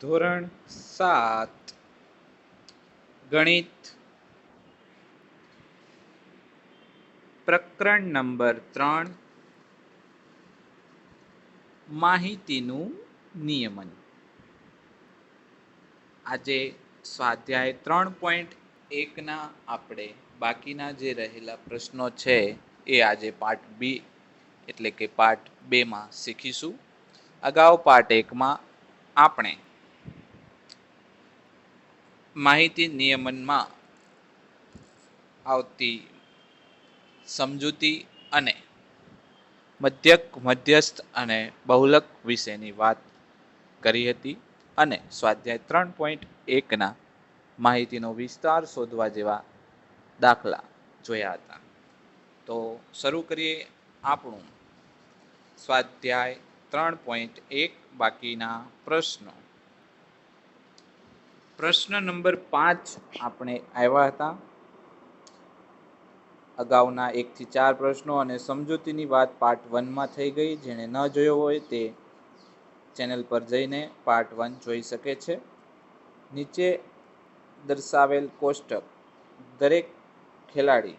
ધોરણ 7 ગણિત પ્રકરણ નંબર 3 માહિતીનું નિયમન. આજે સ્વાધ્યાય 3.1ના આપણે બાકીના જે રહેલા પ્રશ્નો છે એ આજે પાર્ટ બી એટલે કે પાર્ટ 2માં શીખીશું. અગાઉ પાર્ટ 1માં આપણે માહિતી નિયમનમાં આવતી સમજૂતી અને મધ્યસ્થ અને બહુલક વિશેની વાત કરી હતી અને સ્વાધ્યાય 3.1ના માહિતીનો વિસ્તાર શોધવા જેવા દાખલા જોયા હતા. તો શરૂ કરીએ આપણું સ્વાધ્યાય 3.1 બાકીના પ્રશ્નો. પ્રશ્ન નંબર 5 આપણે આવ્યા હતા. અગાઉના 1 થી 4 પ્રશ્નો અને સમજૂતીની વાત પાર્ટ 1માં થઈ ગઈ. જેણે ન જોયો હોય તે ચેનલ પર જઈને પાર્ટ 1 જોઈ શકે છે. નીચે દર્શાવેલ કોષ્ટક દરેક ખેલાડી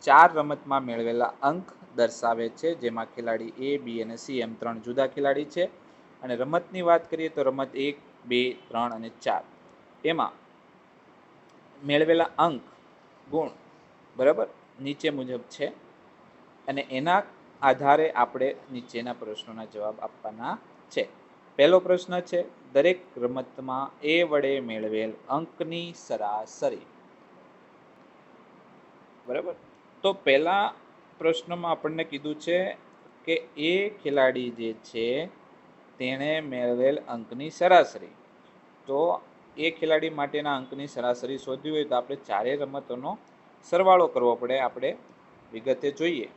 4 રમતમાં મેળવેલા અંક દર્શાવે છે, જેમાં ખેલાડી A, B અને C એમ 3 જુદા ખેલાડી છે. અને રમતની વાત કરીએ તો રમત 1, 2, 3 અને 4 એમાં મેળવેલા અંક ગુણ બરાબર નીચે મુજબ છે અને એના આધારે આપણે નીચેના પ્રશ્નોના જવાબ આપવાના છે. પહેલો પ્રશ્ન છે, દરેક રમતમાં A વડે મેળવેલ અંકની સરાસરી. બરાબર, તો પહેલા પ્રશ્નમાં આપણને કીધું છે કે એ ખેલાડી જે છે તેણે મેળવેલ અંકની સરાસરી. તો એ ખેલાડી માટેના અંકની સરાસરી શોધવી હોય તો આપણે ચારેય રમતોનો સરવાળો કરવો પડે. આપણે વિગતે જોઈએ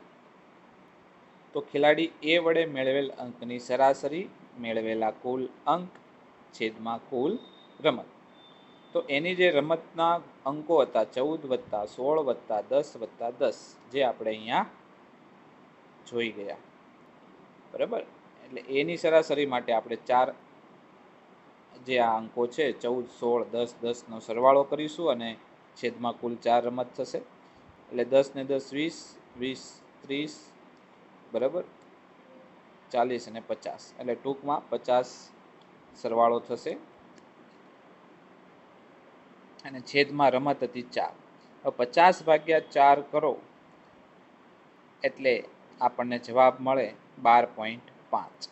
તો ખેલાડી એ વડે મેળવેલ અંકની સરાસરી મેળવેલા કુલ અંક છેદમાં કુલ રમત. તો એની જે રમતના અંકો હતા 14 + 16 + 10 + 10 જે આપણે અહીંયા જોઈ ગયા. બરાબર, એટલે એની સરાસરી માટે આપણે 4 જે આ અંકો છે 14, 16, 10, 10નો સરવાળો કરીશું અને છેદમાં કુલ 4 રમત થશે. એટલે 10 ને 10 20, 20 30, બરાબર 40 અને 50, એટલે ટૂંકમાં 50 સરવાળો થશે અને છેદમાં રમત હતી 4. હવે 50 / 4 કરો એટલે આપણને જવાબ મળે 12.5.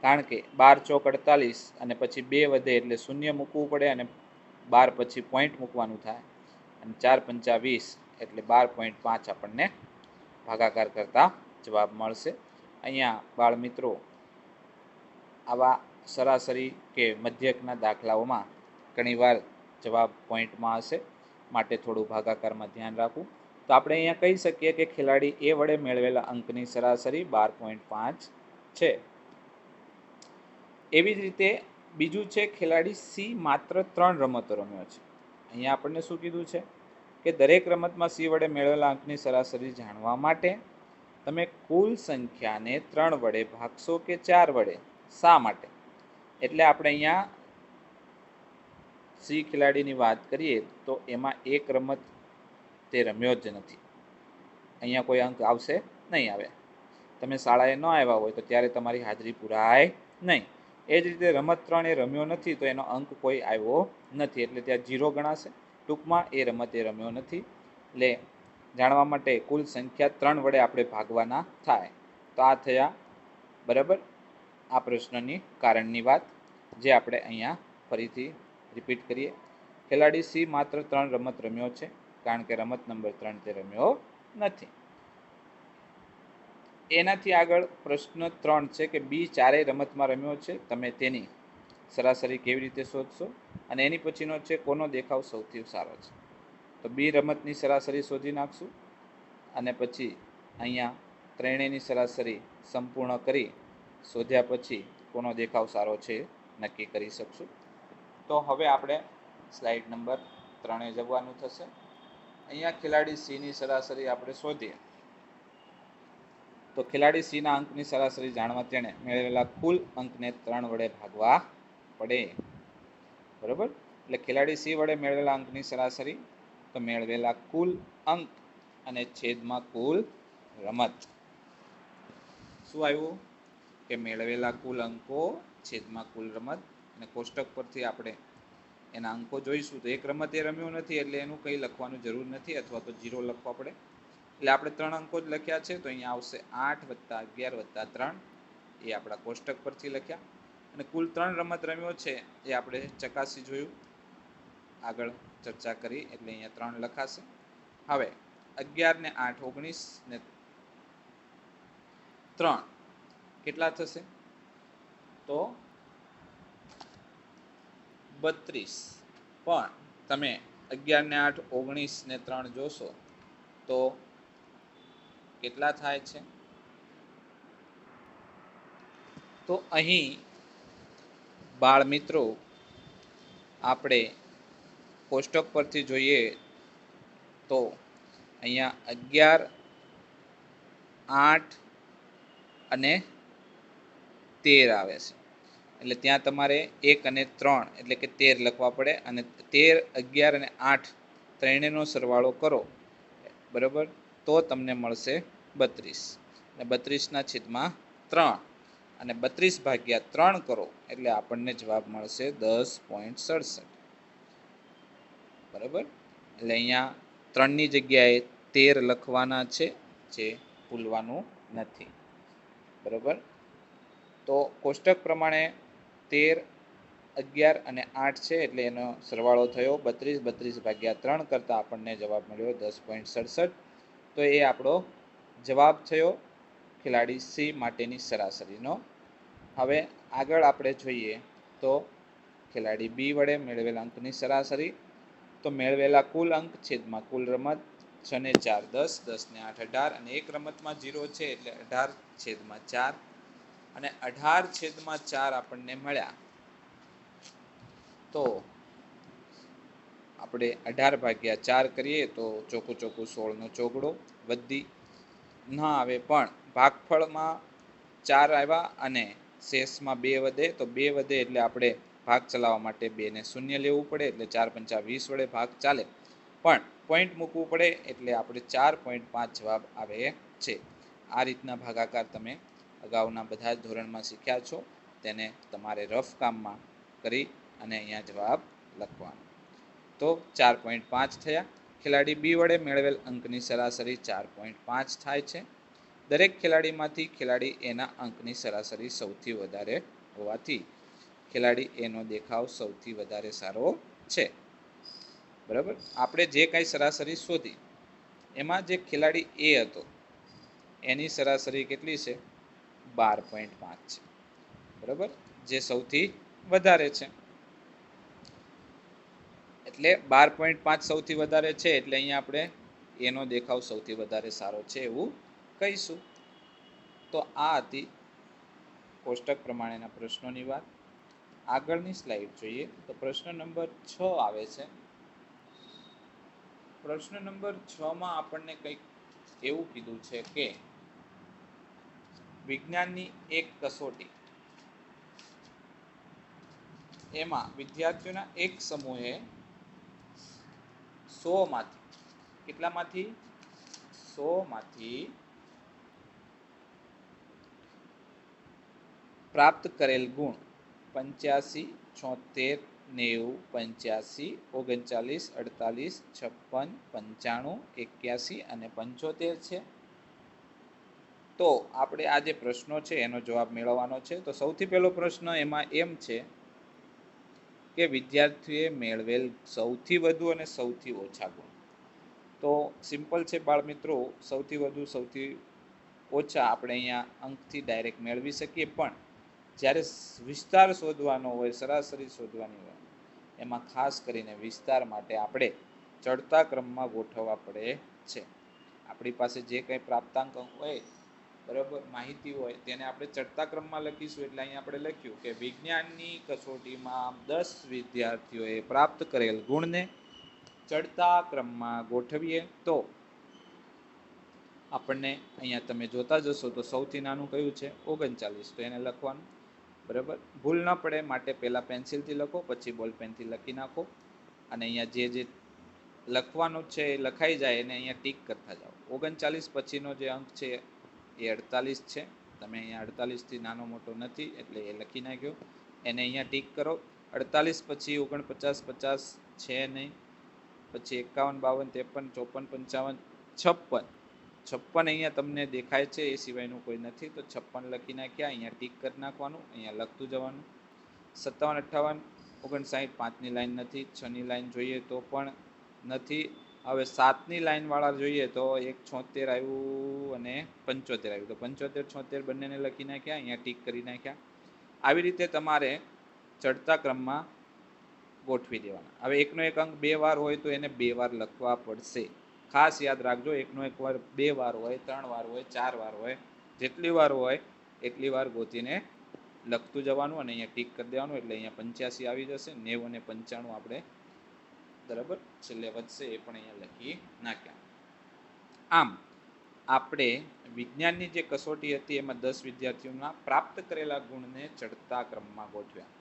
કારણ કે 12 × 4 = 48 અને પછી 2 વધે એટલે શૂન્ય મૂકવું પડે અને 12 પછી પોઈન્ટ મૂકવાનું થાય અને 4 × 5 = 20 એટલે 12.5 આપણને ભાગાકાર કરતા જવાબ મળશે. અહીંયા બાળ મિત્રો આવા સરાસરી કે મધ્યકના દાખલાઓમાં ઘણીવાર જવાબ પોઈન્ટમાં હશે, માટે થોડું ભાગાકારમાં ધ્યાન રાખવું. તો આપણે અહીંયા કહી શકીએ કે ખેલાડી એ વડે મેળવેલા અંકની સરાસરી 12.5 છે. એવી જ રીતે બીજું છે, ખેલાડી C માત્ર 3 રમતો રમ્યો છે. અહીંયા આપણને શું કીધું છે કે દરેક રમતમાં C વડે મેળવેલા અંકની સરાસરી જાણવા માટે તમે કુલ સંખ્યાને 3 વડે ભાગશો કે 4 વડે. શા માટે? એટલે આપણે અહીંયા C ખેલાડીની વાત કરીએ તો એમાં એક રમત તે રમ્યો જ નથી. અહીંયા કોઈ અંક આવશે નહીં આવે. તમે શાળાએ ન આવ્યા હોય તો ત્યારે તમારી હાજરી પુરાય નહીં. એ જ રીતે રમત 3 એ રમ્યો નથી તો એનો અંક કોઈ આવ્યો નથી, એટલે ત્યાં 0 ગણાશે. ટૂંકમાં એ રમત એ રમ્યો નથી. એટલે જાણવા માટે કુલ સંખ્યા 3 વડે આપણે ભાગવાના થાય. તો આ થયા બરાબર આ પ્રશ્નની કારણની વાત, જે આપણે અહીંયા ફરીથી રિપીટ કરીએ. ખેલાડી C માત્ર 3 રમત રમ્યો છે, કારણ કે રમત નંબર 3 તે રમ્યો નથી. એનાથી આગળ પ્રશ્ન 3 છે કે B ચારેય રમતમાં રમ્યો છે. તમે તેની સરાસરી કેવી રીતે શોધશો? અને એની પછીનો છે કોનો દેખાવ સૌથી સારો છે. તો B રમતની સરાસરી શોધી નાખશું અને પછી અહીંયા ત્રણેયની સરાસરી સંપૂર્ણ કરી શોધ્યા પછી કોનો દેખાવ સારો છે નક્કી કરી શકશું. તો હવે આપણે સ્લાઇડ નંબર 3 જવાનું થશે. અહીંયા ખેલાડી Cની સરાસરી આપણે શોધીએ તો ખેલાડી Cના અંકની સરાસરી જાણવા તેણે મેળવેલા કુલ અંકને 3 વડે ભાગવા પડે. બરાબર. એટલે ખેલાડી સી વડે મેળવેલા અંકની સરાસરી, તો મેળવેલા કુલ અંક અને છેદમાં કુલ રમત. શું આવ્યું કે મેળવેલા કુલ અંકો છેદમાં કુલ રમત. અને કોષ્ટક પરથી આપણે એના અંકો જોઈશું તો એક રમત એ રમ્યો નથી એટલે એનું કંઈ લખવાનું જરૂર નથી, અથવા તો 0 લખવા પડે. એટલે આપણે 3 અંકો જ લખ્યા છે, તો અહીંયા આવશે 8 + 11 + 3, એ આપણા કોષ્ટક પરથી લખ્યા. અને કુલ 3 રમત રમ્યો છે એ આપણે ચકાસી જોયું, આગળ ચર્ચા કરી, એટલે અહીંયા 3 લખાશે. હવે 11 ને 8 19 ને 3 કેટલા થશે, તો 32. પણ તમે 11 ને 8 19 ને 3 જોશો તો કેટલા થાય છે, તો અહીં બાળ મિત્રો આપણે કોષ્ટક પરથી જોઈએ તો અહીંયા 11 8 અને 13 આવે છે. એટલે ત્યાં તમારે 1 અને 3 એટલે કે 13 લખવા પડે, અને 13 11 અને 8 ત્રણેયનો સરવાળો કરો, બરાબર, તો તમને મળશે 32. અને 32 / 3 અને 32 / 3 કરો એટલે આપણને જવાબ મળશે 10.67. બરાબર. એટલે અહીંયા 3ની જગ્યાએ 13 લખવાના છે, જે ભૂલવાનું નથી. બરાબર. તો કોષ્ટક પ્રમાણે 13 11 અને 8 છે એટલે એનો સરવાળો થયો 32 / 3 કરતાં આપણને જવાબ મળ્યો 10.67. તો એ આપણો જવાબ થયો ખેલાડી સી માટેની સરાસરીનો. હવે આગળ આપણે જોઈએ તો ખેલાડી બી વડે મેળવેલા અંકની સરાસરી, તો મેળવેલા કુલ અંક છેદમાં કુલ રમત. 6 ને 4 10, 10 ને 8 18, અને એક રમતમાં 0 છે એટલે 18/4, અને 18/4 આપણને મળ્યા. તો આપણે 18/4 કરીએ તો ચોખ્ખું 16નો ચોગડો વધી ન આવે, પણ ભાગફળમાં 4 આવ્યા અને શેષમાં 2 વધે, તો 2 વધે એટલે આપણે ભાગ ચલાવવા માટે 2 ને શૂન્ય લેવું પડે, એટલે 4 × 5 = 20 વડે ભાગ ચાલે, પણ પોઈન્ટ મૂકવું પડે એટલે આપણે 4.5 જવાબ આવે છે. આ રીતના ભાગાકાર તમે અગાઉના બધા જ ધોરણમાં શીખ્યા છો, તેને તમારે રફ કામમાં કરી અને અહીંયા જવાબ લખવાનો. તો 4.5 થયા. ખેલાડી બી વડે મેળવેલ અંકની સરાસરી 4.5 થાય છે. દરેક ખેલાડીમાંથી ખેલાડી એના અંકની સરાસરી સૌથી વધારે હોવાથી ખેલાડી એનો દેખાવ સૌથી વધારે સારો છે. બરાબર. આપણે જે કાંઈ સરાસરી શોધી એમાં જે ખેલાડી એ હતો એની સરાસરી કેટલી છે, 12.5 છે. બરાબર, જે સૌથી વધારે છે. એટલે 12.5 સૌથી વધારે છે, એટલે અહીંયા આપણે એનો દેખાવ સૌથી વધારે સારો છે એવું કહીશું. તો આ હતી કોષ્ટક પ્રમાણેના પ્રશ્નોની વાત. આગળની સ્લાઇડ જોઈએ તો પ્રશ્ન નંબર 6 આવે છે. પ્રશ્ન નંબર 6માં આપણને કંઈક એવું કીધું છે કે વિજ્ઞાનની એક કસોટી, એમાં વિદ્યાર્થીઓના એક સમૂહે 100માંથી કેટલામાંથી 100માંથી પ્રાપ્ત કરેલ ગુણ 85 76 90 85 39 48 56 95 81 અને 75 છે. તો આપણે આ જે પ્રશ્નો છે એનો જવાબ મેળવવાનો છે. તો સૌથી પહેલો પ્રશ્ન એમાં એમ છે કે વિદ્યાર્થીએ મેળવેલ સૌથી વધુ અને સૌથી ઓછા ગુણ. તો સિમ્પલ છે બાળ મિત્રો, સૌથી વધુ સૌથી ઓછા આપણે અહીંયા અંકથી ડાયરેક્ટ મેળવી શકીએ, પણ જ્યારે વિસ્તાર શોધવાનો હોય, સરાસરી શોધવાની હોય, એમાં ખાસ કરીને વિસ્તાર માટે આપણે ચડતા ક્રમમાં ગોઠવવા પડે છે. આપણી પાસે જે કંઈ પ્રાપ્તાંક હોય, બરાબર, માહિતી હોય, તેને આપણે ચડતા ક્રમમાં લખીશું. એટલે અહીંયા આપણે લખ્યું કે વિજ્ઞાનની કસોટીમાં 10 વિદ્યાર્થીઓએ પ્રાપ્ત કરેલ ગુણને ચડતા ક્રમમાં ગોઠવીએ તો આપણને અહીંયા તમે જોતા જશો તો સૌથી નાનું કયું છે 39, તો એને લખવાનું. બરાબર. ભૂલ ન પડે માટે પહેલાં પેન્સિલથી લખો, પછી બોલ પેનથી લખી નાખો, અને અહીંયા જે લખવાનું છે એ લખાઈ જાય એને અહીંયા ટીક કરતા જાઓ. 39 પછીનો જે અંક છે એ 48 છે. તમે અહીંયા 48થી નાનો મોટો નથી એટલે એ લખી નાખ્યો, એને અહીંયા ટીક કરો. 48 પછી 49, 50 છે નહીં, પછી 51, 52, 53, 54, 56 અહીંયા તમને દેખાય છે, એ સિવાયનું કોઈ નથી, તો 56 લખી નાખ્યા. અહીંયા ટીક કરી નાખવાનું, અહીંયા લખતું જવાનું. 57, 58, 59, 5ની લાઈન નથી, 6ની લાઈન જોઈએ તો પણ નથી. હવે 7ની લાઈનવાળા જોઈએ તો 1, 76 આવ્યું અને 75 આવ્યું, તો 75, 76 બંનેને લખી નાખ્યા, અહીંયા ટીક કરી નાખ્યા. આવી રીતે તમારે ચડતા ક્રમમાં ગોઠવી દેવાના. હવે એકનો એક અંક 2 વાર હોય તો એને 2 વાર લખવા પડશે. ખાસ યાદ રાખજો, એકનો એક વાર 2 વાર હોય, 3 વાર હોય, 4 વાર હોય, જેટલી વાર હોય એટલી વાર ગોતીને લખતું જવાનું અને અહીંયા ટીક કરી દેવાનું. એટલે અહીંયા 85 આવી જશે. 90 અને 95 આપણે બરાબર છેલ્લે વધશે એ પણ અહીંયા લખી નાખ્યા. આમ આપણે વિજ્ઞાનની જે કસોટી હતી એમાં 10 વિદ્યાર્થીઓના પ્રાપ્ત કરેલા ગુણને ચડતા ક્રમમાં ગોઠવ્યા.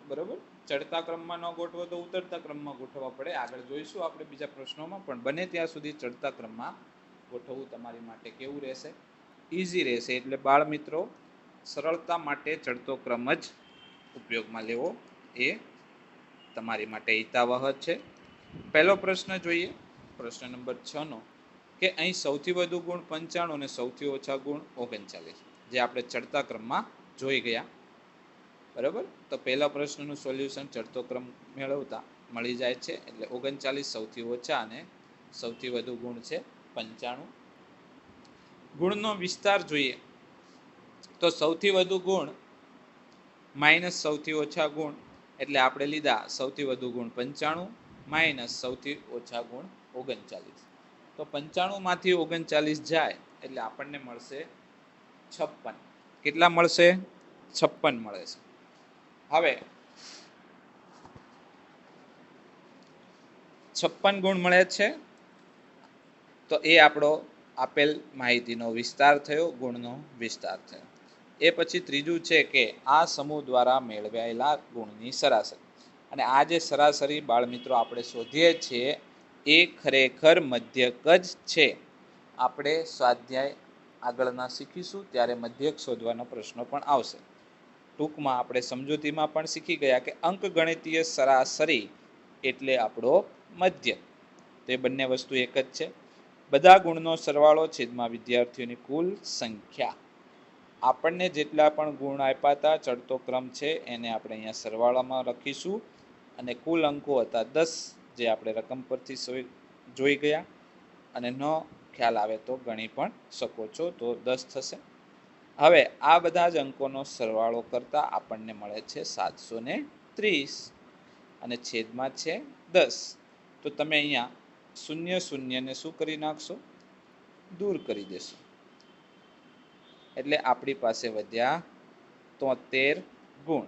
બરાબર. ચડતા ક્રમમાં ન ગોઠવો તો ઉતરતા ક્રમમાં ગોઠવવા પડે. આગળ જોઈશું આપણે બીજા પ્રશ્નોમાં, પણ બને ત્યાં સુધી ચડતા ક્રમમાં ગોઠવવું તમારી માટે કેવું રહેશે? ઇઝી રહેશે. એટલે બાળ મિત્રો, સરળતા માટે ચડતો ક્રમ જ ઉપયોગમાં લેવો એ તમારી માટે હિતાવહ છે. પહેલો પ્રશ્ન જોઈએ, પ્રશ્ન નંબર 6નો, કે અહીં સૌથી વધુ ગુણ 95 અને સૌથી ઓછા ગુણ 39, જે આપણે ચડતા ક્રમમાં જોઈ ગયા. બરાબર. તો પહેલા પ્રશ્નનું સોલ્યુશન ચડતો ક્રમ મેળવતા મળી જાય છે. એટલે 39 સૌથી ઓછા અને સૌથી વધુ ગુણ છે 95. ગુણનો વિસ્તાર જોઈએ તો સૌથી વધુ ગુણ માઇનસ સૌથી ઓછા ગુણ, એટલે આપણે લીધા સૌથી વધુ ગુણ 95 માઇનસ સૌથી ઓછા ગુણ 39. તો 95માંથી 39 જાય એટલે આપણને મળશે 56. કેટલા મળશે? 56 મળે છે. હવે 56 ગુણ મળે છે, તો એ આપણો આપેલ માહિતીનો વિસ્તાર થયો, ગુણનો વિસ્તાર થયો. એ પછી ત્રીજું છે કે આ સમૂહ દ્વારા મેળવાયેલા ગુણની સરાસરી. અને આ જે સરાસરી બાળમિત્રો આપણે શોધીએ છીએ એ ખરેખર મધ્યક જ છે. આપણે સ્વાધ્યાય આગળના શીખીશું ત્યારે મધ્યક શોધવાનો પ્રશ્ન પણ આવશે. ટૂંકમાં આપણે સમજૂતીમાં પણ શીખી ગયા કે અંકગણિતીય સરાસરી એટલે આપણો મધ્યક. તે બંને વસ્તુ એક જ છે. બધા ગુણનો સરવાળો છેદમાં વિદ્યાર્થીઓની કુલ સંખ્યા. આપણને જેટલા પણ ગુણ આપ્યા હતા, ચડતો ક્રમ છે એને આપણે અહીંયા સરવાળામાં લખીશું, અને કુલ અંકો હતા 10, જે આપણે રકમ પરથી જોઈ ગયા, અને ન ખ્યાલ આવે તો ગણી પણ શકો છો, તો 10 થશે. હવે આ બધા જ અંકોનો સરવાળો કરતા આપણને મળે છે 730, અને છેદમાં છે 10. તો તમે અહીંયા 0 ને શું કરી નાખશો? દૂર કરી દેશો. એટલે આપણી પાસે વધ્યા 73 ગુણ.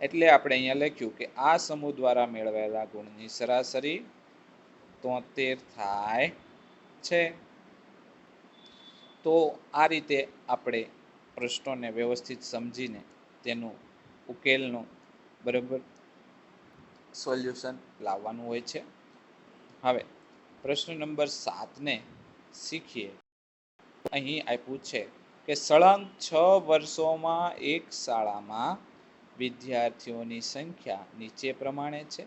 એટલે આપણે અહીંયા લખ્યું કે આ સમૂહ દ્વારા મેળવેલા ગુણની સરાસરી 73 થાય છે. તો આ રીતે આપણે પ્રશ્નોને વ્યવસ્થિત સમજીને તેનું ઉકેલનું બરાબર સોલ્યુશન લાવવાનું હોય છે. હવે પ્રશ્ન નંબર 7ને શીખીએ. અહીં આપ્યું છે કે સળંગ 6 વર્ષોમાં એક શાળામાં વિદ્યાર્થીઓની સંખ્યા નીચે પ્રમાણે છે.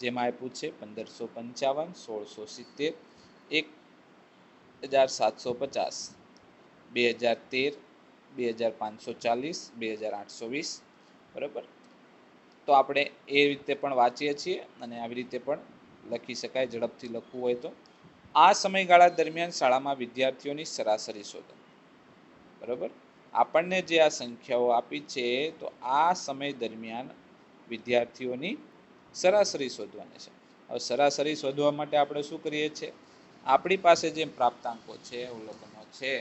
જેમાં આપ્યું છે 1555, 1670, 1750, 2013, 2540, 2820. બરાબર. તો આપણે એ રીતે પણ વાંચીએ છીએ અને આવી રીતે પણ લખી શકાય, ઝડપથી લખવું હોય તો. આ સમયગાળા દરમિયાન શાળામાં વિદ્યાર્થીઓની સરાસરી શોધો. બરાબર. આપણને જે આ સંખ્યાઓ આપી છે તો આ સમય દરમિયાન વિદ્યાર્થીઓની સરાસરી શોધવાની છે. હવે સરાસરી શોધવા માટે આપણે શું કરીએ છીએ? આપણી પાસે જે પ્રાપ્તાંકો છે, અવલોકનો છે,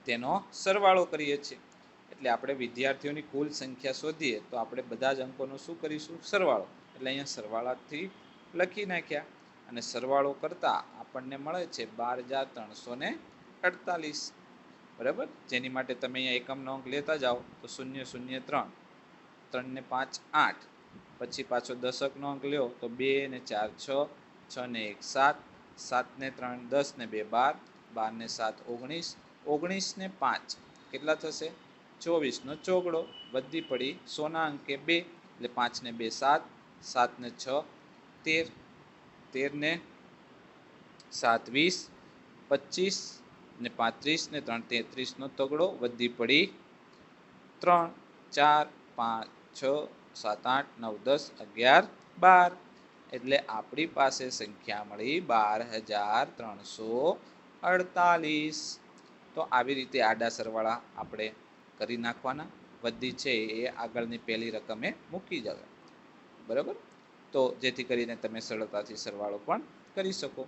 તેનો સરવાળો કરીએ છીએ. એટલે આપણે વિદ્યાર્થીઓની કુલ સંખ્યા શોધીએ તો આપણે બધા જ અંકોનો શું કરીશું? સરવાળો. એટલે અહીંયા સરવાળાથી લખી નાખ્યા, અને સરવાળો કરતા આપણને મળે છે 12,348. બરાબર, જેની માટે તમે અહીંયા એકમનો અંક લેતા જાઓ તો 0 0 3, 3 ને 5 8, પછી પાછો દશકનો અંક લ્યો તો 2 ને 4 6, 6 ને 1 7, 7 ને 3 10 ને 2 12, 12 ને 7 19, 19 ને 5 કેટલા થશે? 24 નો ચોગડો. વધી પડી 100 ના અંકે 2 એટલે 5 ને 2 7, 7 ને 6 13, 13 ને 7 20, 25 ને 35 ને 3 33 નો તગડો. વધી પડી 3 4 5 6 7 8 9 10 11 12, એટલે આપણી પાસે સંખ્યા મળી 12,348. તો આવી રીતે આડા સરવાળા આપણે કરી નાખવાના. વધી છે એ આગળની પહેલી રકમે મૂકી જશે, બરાબર. તો જેથી કરીને તમે સરળતાથી સરવાળો પણ કરી શકો.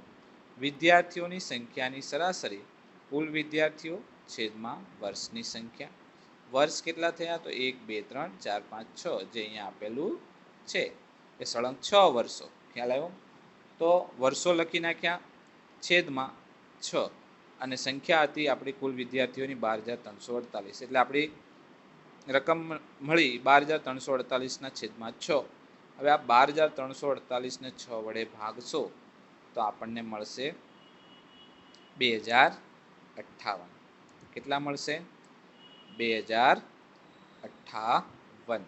વિદ્યાર્થીઓની સંખ્યાની સરાસરી કુલ વિદ્યાર્થીઓ છેદમાં વર્ષની સંખ્યા. વર્ષ કેટલા થયા? તો 1 2 3 4 5 6, જે અહીંયા આપેલું છે એ સળંગ 6 વર્ષો. ખ્યાલ આવ્યો? તો વર્ષો લખી નાખ્યા, છેદમાં 6, અને સંખ્યા હતી આપણી કુલ વિદ્યાર્થીઓની 12,348, એટલે આપણી રકમ મળી 12,348 ના છેદમાં 6. હવે આ 12,348 ને 6 વડે ભાગશો તો આપણને મળશે 2058. કેટલા મળશે? 2058.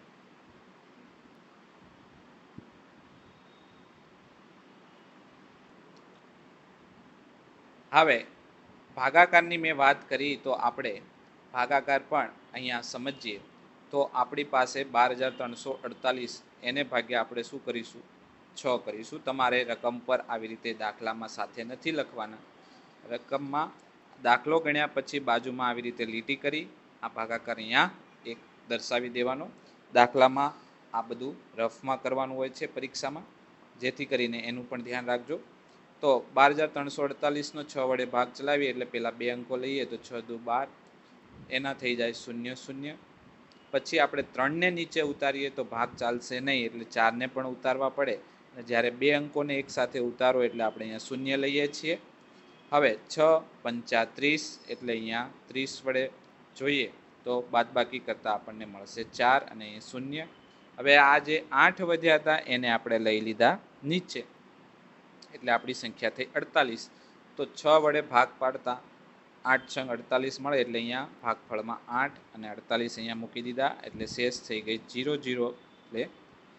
હવે ભાગાકારની મેં વાત કરી, તો આપણે ભાગાકાર પણ અહીંયા સમજીએ. તો આપણી પાસે 12,348, એને ભાગ્યા આપણે શું કરીશું? 6 કરીશું. તમારે રકમ પર આવી રીતે દાખલામાં સાથે નથી લખવાના. રકમમાં દાખલો ગણ્યા પછી બાજુમાં આવી રીતે લીટી કરી આ ભાગાકાર અહીંયા એક દર્શાવી દેવાનો. દાખલામાં આ બધું રફમાં કરવાનું હોય છે પરીક્ષામાં, જેથી કરીને એનું પણ ધ્યાન રાખજો. તો 12,348 નો 6 વડે ભાગ ચલાવીએ એટલે પહેલા 2 અંકો લઈએ તો 6 દુ 12, એના થઈ જાય 0 0. પછી આપણે 3 ને નીચે ઉતારીએ તો ભાગ ચાલશે નહીં, એટલે 4 ને પણ ઉતારવા પડે. અને જ્યારે 2 અંકોને એક સાથે ઉતારો એટલે આપણે અહીંયા 0 લઈએ છીએ. હવે 6 પંચા 30, એટલે અહીંયા 30 વડે જોઈએ તો બાદબાકી કરતાં આપણને મળશે 4 અને 0. હવે આ જે 8 વધ્યા હતા એને આપણે લઈ લીધા નીચે, એટલે આપણી સંખ્યા થઈ 48. તો 6 વડે ભાગ પાડતા 8 6 48 મળે, એટલે અહીંયા ભાગફળમાં 8 અને 48 અહીંયા મૂકી દીધા, એટલે શેષ થઈ ગઈ 0 0, એટલે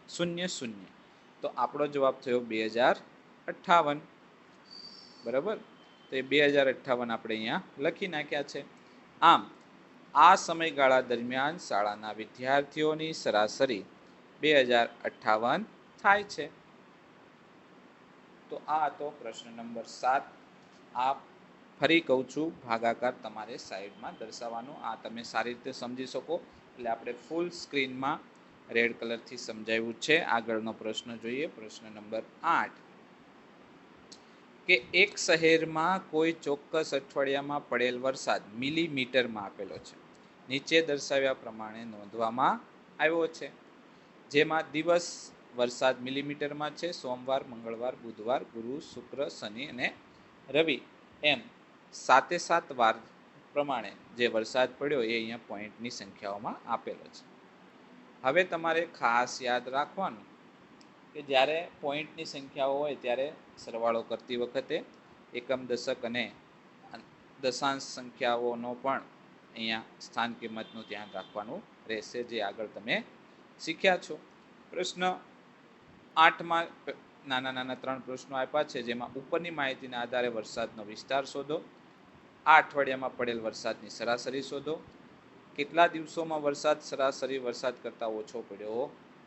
0 0. તો આપણો જવાબ થયો 2058. બરાબર. તો એ 2058 આપણે અહીંયા લખી નાખ્યા છે. આમ આ સમયગાળા દરમિયાન શાળાના વિદ્યાર્થીઓની સરાસરી 2058 થાય છે. તો આ હતો પ્રશ્ન નંબર 7. આ ફરી કહું છું, ભાગાકાર તમારે સાઈડમાં દર્શાવવાનો. આ તમે સારી રીતે સમજી શકો, એટલે આપણે ફૂલ સ્ક્રીનમાં રેડ કલરથી સમજાવ્યું છે. આગળનો પ્રશ્ન જોઈએ, પ્રશ્ન નંબર 8. કે એક શહેરમાં કોઈ ચોક્કસ અઠવાડિયામાં પડેલ વરસાદ મિલીમીટરમાં આપેલો છે, નીચે દર્શાવ્યા પ્રમાણે નોંધવામાં આવ્યો છે. જેમાં દિવસ વરસાદ મિલીમીટરમાં છે. સોમવાર, મંગળવાર, બુધવાર, ગુરુ, શુક્ર, શનિ અને રવિ, એમ 7 વાર પ્રમાણે જે વરસાદ પડ્યો એ અહીંયા પોઈન્ટની સંખ્યાઓમાં આપેલો છે. હવે તમારે ખાસ યાદ રાખવાનું કે જ્યારે પોઈન્ટની સંખ્યાઓ હોય ત્યારે સરવાળો કરતી વખતે એકમ, દશક અને દશાંશ સંખ્યાઓનો પણ અહીંયા સ્થાન કિંમતનું ધ્યાન રાખવાનું રહેશે, જે આગળ તમે શીખ્યા છો. પ્રશ્ન 8માં નાના નાના 3 પ્રશ્નો આપ્યા છે, જેમાં ઉપરની માહિતીના આધારે વરસાદનો વિસ્તાર શોધો. આ અઠવાડિયામાં પડેલ વરસાદની સરાસરી શોધો. કેટલા દિવસોમાં વરસાદ સરાસરી વરસાદ કરતાં ઓછો પડ્યો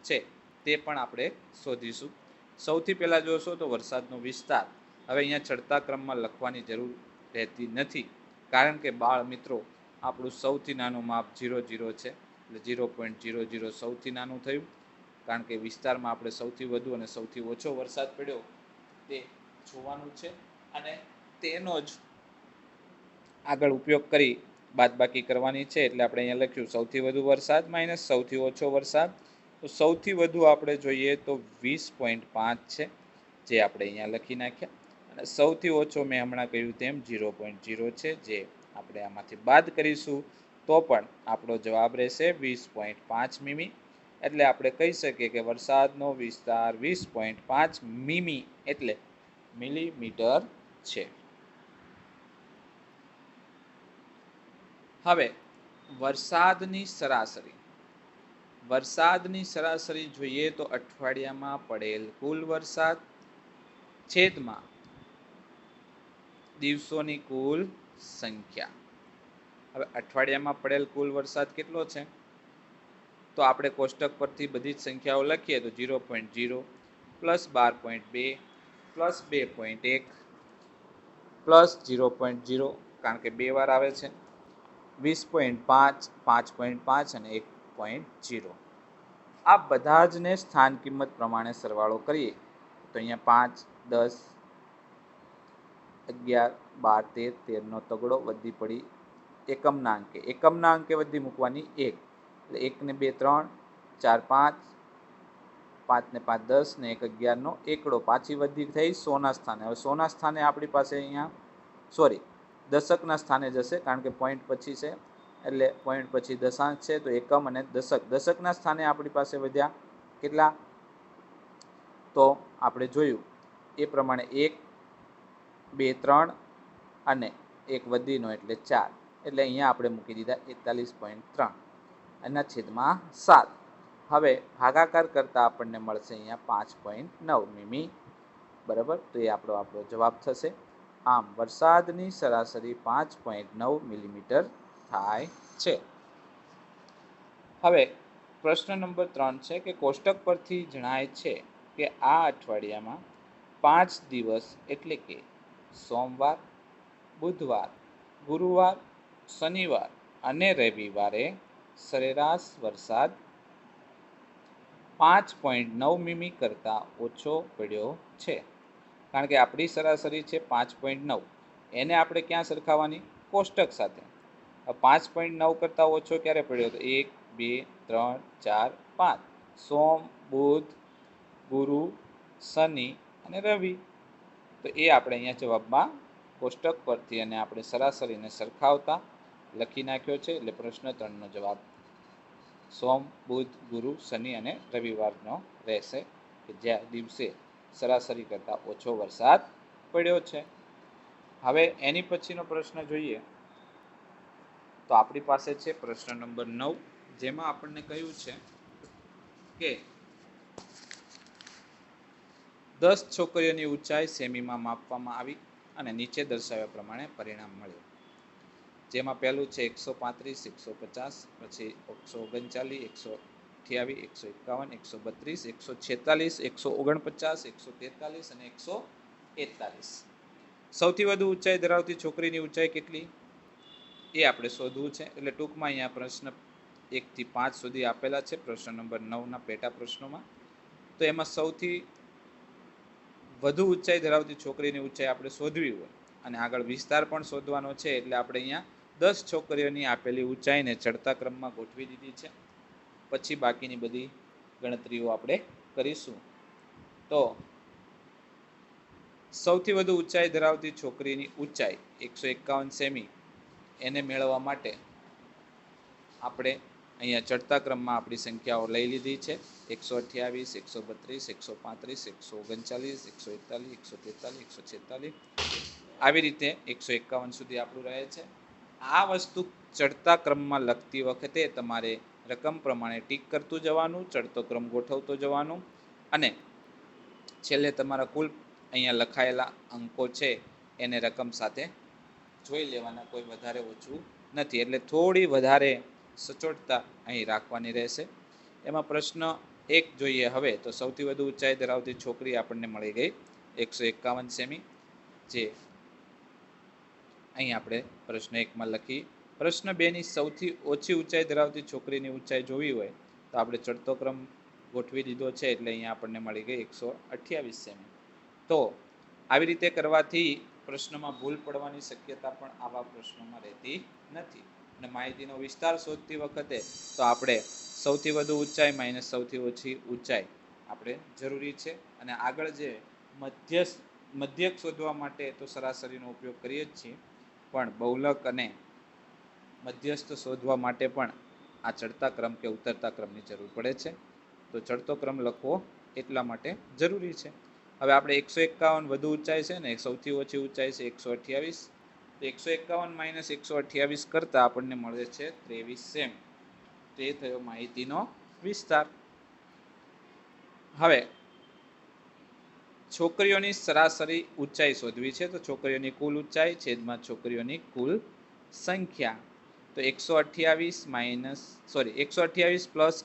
છે તે પણ આપણે શોધીશું. સૌથી પહેલાં જોશો તો વરસાદનો વિસ્તાર. હવે અહીંયા ચડતા ક્રમમાં લખવાની જરૂર રહેતી નથી, કારણ કે બાળ મિત્રો આપણું સૌથી નાનું માપ 0 0 છે, એટલે 0.00 સૌથી નાનું થયું, કારણ કે વિસ્તારમાં આપણે સૌથી વધુ અને સૌથી ઓછો વરસાદ પડ્યો તે જોવાનું છે, અને તેનો જ આગળ ઉપયોગ કરી બાદબાકી કરવાની છે. એટલે આપણે અહીંયા લખ્યું સૌથી વધુ વરસાદ માઇનસ સૌથી ઓછો વરસાદ. તો સૌથી વધુ આપણે જોઈએ તો 20.5 છે, જે આપણે અહીંયા લખી નાખ્યા, અને સૌથી ઓછો મેં હમણાં કહ્યું તેમ 0.0 છે, જે આપણે આમાંથી બાદ કરીશું તો પણ આપણો જવાબ રહેશે 20.5 મીમી. એટલે આપણે કહી શકીએ કે વરસાદનો વિસ્તાર 20.5 મીમી એટલે મિલીમીટર છે. હવે વરસાદની સરાસરી જોઈએ તો અઠવાડિયામાં પડેલ કુલ વરસાદ છેદમાં દિવસોની કુલ સંખ્યા. હવે અઠવાડિયામાં પડેલ કુલ વરસાદ કેટલો છે તો આપણે કોષ્ટક પરથી બધી જ સંખ્યાઓ લખીએ તો 0.0 પ્લસ 12.2 પ્લસ 2.1 પ્લસ 0.0 કારણ કે 2 વાર આવે છે, 20.5 5.5 અને 1.0. આ બધા જ ને સ્થાન કિંમત પ્રમાણે સરવાળો કરીએ તો અહીંયા 5 10 11 12 13 નો તગડો વધી પડી એકમના અંકે વધી મૂકવાની 1 એટલે 1 ને 2 3 4 5 5 ને 5 10 ને 1 11 નો એકડો પાછી વધી થઈ 100 ના સ્થાને. હવે 100 ના સ્થાને આપણી પાસે અહીંયા દશકના સ્થાને જશે કારણ કે પોઈન્ટ પછી છે એટલે પોઈન્ટ પછી દશાંશ છે તો એકમ અને દશકના સ્થાને આપણી પાસે વધ્યા કેટલા તો આપણે જોયું એ પ્રમાણે 1 2 3 અને 1 વધીનો એટલે 4 એટલે અહીંયા આપણે મૂકી દીધા 41.3 એના છેદમાં 7. હવે ભાગાકાર કરતા આપણને મળશે અહીંયા 5.9 મીમી બરાબર. તો એ આપણો જવાબ થશે. આમ વરસાદની સરાસરી 5.9 મિલીમીટર થાય છે. હવે પ્રશ્ન નંબર 3 છે કે કોષ્ટક પરથી જણાય છે કે આ અઠવાડિયામાં 5 દિવસ એટલે કે સોમવાર, બુધવાર, ગુરુવાર, શનિવાર અને રવિવારે સરેરાશ વરસાદ 5.9 મીમી કરતાં ઓછો પડ્યો છે. કારણ કે આપણી સરાસરી છે 5.9, એને આપણે ક્યાં સરખાવવાની કોષ્ટક સાથે. 5.9 કરતાં ઓછો ક્યારે પડ્યો તો 1 2 3 4 5 સોમ, બુધ, ગુરુ, શનિ અને રવિ. તો એ આપણે અહીંયા જવાબમાં કોષ્ટક પરથી અને આપણે સરાસરીને સરખાવતા લખી નાખ્યો છે. એટલે પ્રશ્ન 3 નો જવાબ સોમ, બુધ, ગુરુ, શનિ અને રવિવારનો રહેશે કે જ્યાં દિવસે સરાસરી કરતાં ઓછો વરસાદ પડ્યો છે. હવે એની પછીનો પ્રશ્ન જોઈએ તો આપણી પાસે છે પ્રશ્ન નંબર 9, જેમાં આપણને કહ્યું છે કે 10 છોકરીઓની ઊંચાઈ સેમીમાં માપવામાં આવી અને નીચે દર્શાવ્યા પ્રમાણે પરિણામ મળ્યું. જેમાં પહેલું છે 135 150 પછી 139 128 151 132 146 146 149 143 અને 141. સૌથી વધુ ઊંચાઈ ધરાવતી છોકરીની ઊંચાઈ કેટલી એ આપણે શોધવું છે. એટલે ટૂંકમાં અહીંયા પ્રશ્ન 1 થી 5 સુધી આપેલા છે પ્રશ્ન નંબર 9ના પેટા પ્રશ્નોમાં. તો એમાં સૌથી વધુ ઊંચાઈ ધરાવતી છોકરીની ઊંચાઈ આપણે શોધવી હોય અને આગળ વિસ્તાર પણ શોધવાનો છે. એટલે આપણે અહીંયા 10 છોકરીઓની આપેલી ઊંચાઈને ચડતા ક્રમમાં ગોઠવી દીધી છે. પછી બાકીની બધી ગણતરીઓ આપણે કરીશું. તો સૌથી વધુ ઊંચાઈ ધરાવતી છોકરીની ઊંચાઈ 151 સેમી એને મેળવવા માટે આપણે અહીંયા ચડતા ક્રમમાં આપણી સંખ્યાઓ લઈ લીધી છે. 128 132 135 139 141 143 146 આવી રીતે 151 સુધી આપણું રહે છે. આ વસ્તુ ચડતા ક્રમમાં લખતી વખતે તમારે રકમ પ્રમાણે ટીક કરતું જવાનું, ચડતો ક્રમ ગોઠવતો જવાનું અને છેલ્લે તમારા કુલ અહીંયા લખાયેલા અંકો છે એને રકમ સાથે જોઈ લેવાના, કોઈ વધારે ઓછું નથી. એટલે થોડી વધારે સચોટતા અહીં રાખવાની રહેશે. એમાં પ્રશ્ન 1 જોઈએ હવે તો સૌથી વધુ ઊંચાઈ ધરાવતી છોકરી આપણને મળી ગઈ 151 સેમી, જે અહીં આપણે પ્રશ્ન 1માં લખી. પ્રશ્ન 2ની સૌથી ઓછી ઊંચાઈ ધરાવતી છોકરીની ઊંચાઈ જોવી હોય તો આપણે ચડતો ક્રમ ગોઠવી દીધો છે. એટલે અહીંયા આપણને મળી ગઈ 128 સેમી. તો આવી રીતે કરવાથી પ્રશ્નમાં ભૂલ પડવાની શક્યતા પણ આવા પ્રશ્નોમાં રહેતી નથી. અને માહિતીનો વિસ્તાર શોધતી વખતે તો આપણે સૌથી વધુ ઊંચાઈ માઇનસ સૌથી ઓછી ઊંચાઈ આપણે જરૂરી છે. અને આગળ જે મધ્યક શોધવા માટે તો સરાસરીનો ઉપયોગ કરીએ જ છીએ, પણ બહુલક અને મધ્યસ્થ શોધવા માટે પણ આ ચડતા ક્રમ કે ઉતરતા ક્રમની જરૂર પડે છે. તો ચડતો ક્રમ લખવો એટલા માટે જરૂરી છે. હવે આપણે 151 વધુ ઊંચાઈ છે ને, સૌથી ઓછી ઊંચાઈ છે 128. તો 151 - 128 કરતાં આપણને મળે છે 23 સેમ. તે થયો માહિતીનો વિસ્તાર. હવે છોકરીઓની સરાસરી ઊંચાઈ શોધવી છે. તો છોકરીઓની કુલ ઊંચાઈ છેદમાં છોકરીઓની કુલ સંખ્યા. તો 128 પ્લસ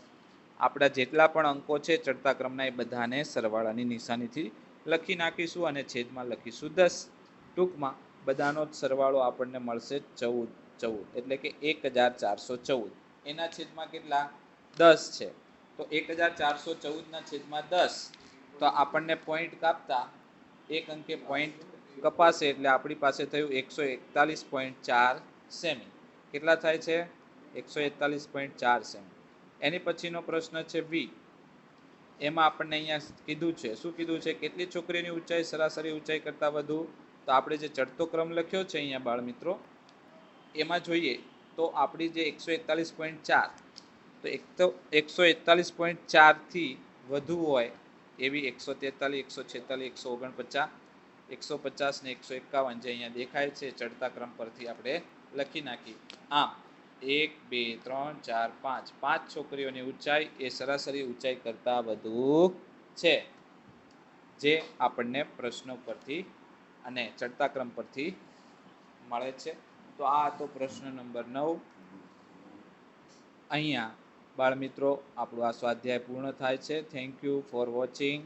આપણા જેટલા પણ અંકો છે ચડતા ક્રમના એ બધાને સરવાળાની નિશાનીથી લખી નાખીશું અને છેદમાં લખીશું 10. ટૂંકમાં બધાનો સરવાળો આપણને મળશે 14, એટલે કે 1414. એના છેદમાં કેટલા? 10 છે. તો 1414 છેદમાં 10. તો આપણને પોઈન્ટ કાપતા એક અંકે પોઈન્ટ કપાશે એટલે આપણી પાસે થયું 141.4 સેમી. કેટલા થાય છે? 141.4 સેમી. એની પછીનો પ્રશ્ન છે બી. એમાં આપણને અહીંયા કીધું છે, શું કીધું છે? કેટલી છોકરીઓની ઊંચાઈ સરાસરી ઊંચાઈ કરતાં વધુ? તો આપણે જે ચડતો ક્રમ લખ્યો છે અહીંયા બાળ મિત્રો, એમાં જોઈએ તો આપણી જે 141.4, તો 141.4 થી વધુ હોય એવી 143, 146, 149, 150 ને 151 જે અહીંયા દેખાય છે ચડતા ક્રમ પરથી આપણે લખી નાખી. આમ 1, 2, 3, 4, 5 5 છોકરીઓની ઊંચાઈ એ સરાસરી ઊંચાઈ કરતાં વધુ છે, જે આપણને પ્રશ્નો પરથી અને ચડતા ક્રમ પરથી મળે છે. તો આ હતો પ્રશ્ન નંબર 9. અહીંયા બાળ મિત્રો આપણું આ સ્વાધ્યાય પૂર્ણ થાય છે. Thank you for watching.